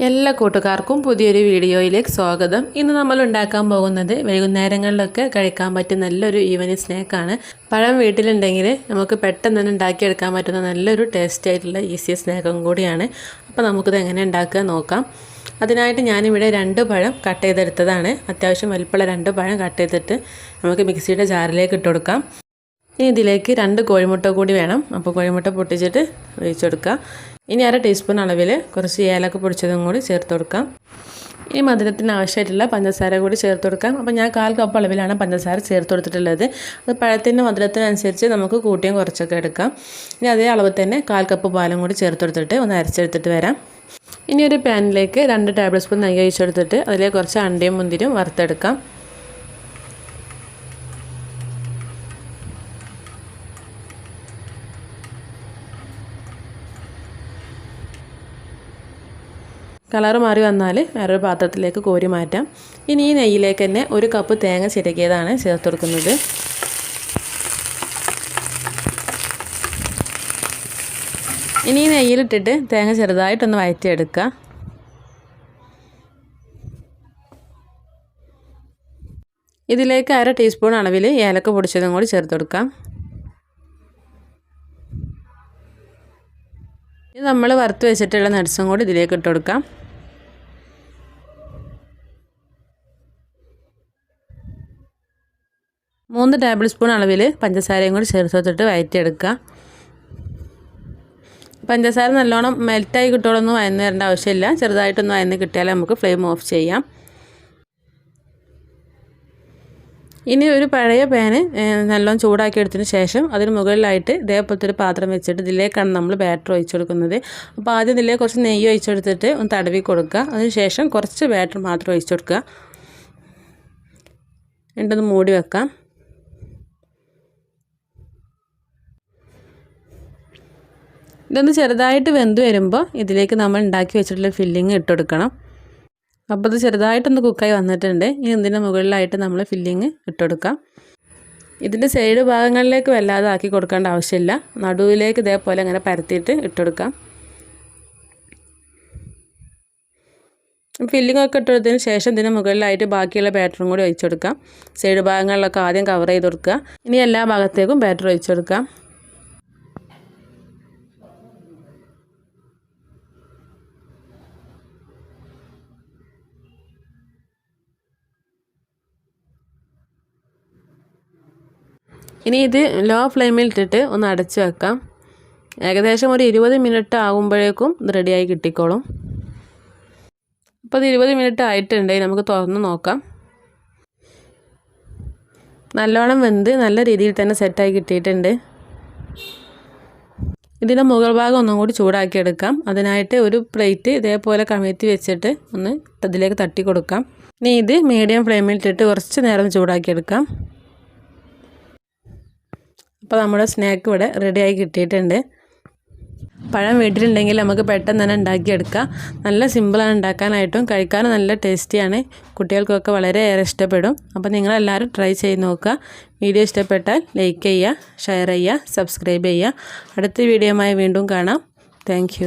എല്ലാ കൂട്ടുകാർക്കും പുതിയൊരു വീഡിയോയിലേക്ക് സ്വാഗതം. ഇന്ന് നമ്മൾ ഉണ്ടാക്കാൻ പോകുന്നത് വൈകുന്നേരങ്ങളിലൊക്കെ കഴിക്കാൻ പറ്റിയ നല്ലൊരു ഈവനിങ് സ്നാക്കാണ്. പഴം വീട്ടിലുണ്ടെങ്കിൽ നമുക്ക് പെട്ടെന്ന് തന്നെ ഉണ്ടാക്കിയെടുക്കാൻ പറ്റുന്ന നല്ലൊരു ടേസ്റ്റ് ആയിട്ടുള്ള ഈസി സ്നാക്കും കൂടിയാണ്. അപ്പോൾ നമുക്കിത് എങ്ങനെ ഉണ്ടാക്കുക നോക്കാം. അതിനായിട്ട് ഞാനിവിടെ 2 പഴം കട്ട് ചെയ്തെടുത്തതാണ്. അത്യാവശ്യം വലിപ്പമുള്ള 2 പഴം കട്ട് ചെയ്തിട്ട് നമുക്ക് മിക്സിയുടെ ജാറിലേക്ക് ഇട്ട് കൊടുക്കാം. ഇനി ഇതിലേക്ക് 2 കോഴിമുട്ട കൂടി വേണം. അപ്പോൾ കോഴിമുട്ട പൊട്ടിച്ചിട്ട് ഒഴിച്ചെടുക്കുക. ഇനി 1/2 ടീസ്പൂൺ അളവിൽ കുറച്ച് ഏലക്ക പൊടിച്ചതും കൂടി ചേർത്ത് കൊടുക്കാം. ഇനി മധുരത്തിന് ആവശ്യമായിട്ടുള്ള പഞ്ചസാര കൂടി ചേർത്ത് കൊടുക്കാം. അപ്പോൾ ഞാൻ 1/4 കപ്പ് അളവിലാണ് പഞ്ചസാര ചേർത്ത് കൊടുത്തിട്ടുള്ളത്. അത് പഴത്തിൻ്റെ മധുരത്തിനനുസരിച്ച് നമുക്ക് കൂട്ടിയും കുറച്ചൊക്കെ എടുക്കാം. ഇനി അതേ അളവ് തന്നെ 1/4 കപ്പ് പാലും കൂടി ചേർത്ത് കൊടുത്തിട്ട് ഒന്ന് അരച്ചെടുത്തിട്ട് വരാം. ഇനി ഒരു പാനിലേക്ക് 2 ടേബിൾ സ്പൂൺ നെയ്യ് ഒഴിച്ചെടുത്തിട്ട് അതിലേക്ക് കുറച്ച് അണ്ടിയും മുന്തിരിയും വറുത്തെടുക്കാം. കളർ മാറി വന്നാൽ വേറൊരു പാത്രത്തിലേക്ക് കോരി മാറ്റാം. ഇനി ഈ നെയ്യിലേക്ക് തന്നെ 1 കപ്പ് തേങ്ങ ചിരകിയതാണ് ചേർത്ത് കൊടുക്കുന്നത്. ഇനി ഈ നെയ്യിലിട്ടിട്ട് തേങ്ങ ചെറുതായിട്ടൊന്ന് വഴറ്റിയെടുക്കുക. ഇതിലേക്ക് 1/2 ടീസ്പൂൺ അളവിൽ ഏലക്ക പൊടിച്ചതും കൂടി ചേർത്ത് കൊടുക്കാം. ഇത് നമ്മൾ വറുത്ത് വെച്ചിട്ടുള്ള നട്ട്സും കൂടി ഇതിലേക്ക് ഇട്ട് കൊടുക്കാം. മൂന്ന് ടേബിൾ സ്പൂൺ അളവിൽ പഞ്ചസാരയും കൂടി ചേർത്ത് വെച്ചിട്ട് വഴറ്റിയെടുക്കുക. പഞ്ചസാര നല്ലോണം മെൽറ്റായി കിട്ടുള്ളൊന്നും വഴന്ന് തരേണ്ട ആവശ്യമില്ല. ചെറുതായിട്ടൊന്ന് വഴന്ന് കിട്ടിയാൽ നമുക്ക് ഫ്ലെയിം ഓഫ് ചെയ്യാം. ഇനി ഒരു പഴയ പാന് നല്ലോണം ചൂടാക്കി എടുത്തതിന് ശേഷം അതിന് മുകളിലായിട്ട് ഇതേപോലത്തെ ഒരു പാത്രം വെച്ചിട്ട് ഇതിലേക്കാണ് നമ്മൾ ബാറ്റർ ഒഴിച്ചു കൊടുക്കുന്നത്. അപ്പോൾ ആദ്യം ഇതിലേക്ക് കുറച്ച് നെയ്യ് ഒഴിച്ചെടുത്തിട്ട് ഒന്ന് തടവി കൊടുക്കുക. അതിന് ശേഷം കുറച്ച് ബാറ്റർ മാത്രം ഒഴിച്ചു കൊടുക്കുക. എന്നിട്ടൊന്ന് മൂടി വെക്കാം. ഇതൊന്ന് ചെറുതായിട്ട് വെന്ത് വരുമ്പോൾ ഇതിലേക്ക് നമ്മൾ ഉണ്ടാക്കി വെച്ചിട്ടുള്ള ഫില്ലിങ് ഇട്ട് കൊടുക്കണം. അപ്പോൾ ഇത് ചെറുതായിട്ടൊന്ന് കുക്കായി വന്നിട്ടുണ്ട്. ഇനി ഇതിൻ്റെ മുകളിലായിട്ട് നമ്മൾ ഫില്ലിങ് ഇട്ട് കൊടുക്കാം. ഇതിൻ്റെ സൈഡ് ഭാഗങ്ങളിലേക്ക് വല്ലാതെ ആക്കി കൊടുക്കേണ്ട ആവശ്യമില്ല. നടുവിലേക്ക് ഇതേപോലെ അങ്ങനെ പരത്തിയിട്ട് ഇട്ട് കൊടുക്കാം. ഫില്ലിംഗ് ഒക്കെ ഇട്ടെടുത്തതിന് ശേഷം ഇതിന് മുകളിലായിട്ട് ബാക്കിയുള്ള ബാറ്ററും കൂടി ഒഴിച്ചു കൊടുക്കാം. സൈഡ് ഭാഗങ്ങളിലൊക്കെ ആദ്യം കവർ ചെയ്ത് കൊടുക്കുക. ഇനി എല്ലാ ഭാഗത്തേക്കും ബാറ്റർ ഒഴിച്ചു കൊടുക്കാം. ഇനി ഇത് ലോ ഫ്ലെയിമിൽ ഇട്ടിട്ട് ഒന്ന് അടച്ച് വെക്കാം. ഏകദേശം ഒരു 20 മിനിറ്റ് ആകുമ്പോഴേക്കും ഇത് റെഡിയായി കിട്ടിക്കോളും. അപ്പോൾ ഇത് 20 മിനിറ്റ് ആയിട്ടുണ്ട്. നമുക്ക് തുറന്ന് നോക്കാം. നല്ലോണം വെന്ത് നല്ല രീതിയിൽ തന്നെ സെറ്റായി കിട്ടിയിട്ടുണ്ട്. ഇതിൻ്റെ മുകൾ ഭാഗം ഒന്നും കൂടി ചൂടാക്കി എടുക്കാം. അതിനായിട്ട് ഒരു പ്ലേറ്റ് ഇതേപോലെ കമഴ്ത്തി വെച്ചിട്ട് ഒന്ന് ഇതിലേക്ക് തട്ടി കൊടുക്കാം. ഇനി ഇത് മീഡിയം ഫ്ലെയിമിൽ ഇട്ടിട്ട് കുറച്ച് നേരം ചൂടാക്കി എടുക്കാം. അപ്പോൾ നമ്മുടെ സ്നാക്ക് ഇവിടെ റെഡിയായി കിട്ടിയിട്ടുണ്ട്. പഴം വീട്ടിലുണ്ടെങ്കിൽ നമുക്ക് പെട്ടെന്ന് തന്നെ ഉണ്ടാക്കിയെടുക്കാം. നല്ല സിമ്പിളാണ് ഉണ്ടാക്കാനായിട്ടും കഴിക്കാനും നല്ല ടേസ്റ്റിയാണ്. കുട്ടികൾക്കൊക്കെ വളരെയേറെ ഇഷ്ടപ്പെടും. അപ്പോൾ നിങ്ങളെല്ലാവരും ട്രൈ ചെയ്ത് നോക്കുക. വീഡിയോ ഇഷ്ടപ്പെട്ടാൽ ലൈക്ക് ചെയ്യുക, ഷെയർ ചെയ്യുക, സബ്സ്ക്രൈബ് ചെയ്യുക. അടുത്ത വീഡിയോയുമായി വീണ്ടും കാണാം. താങ്ക്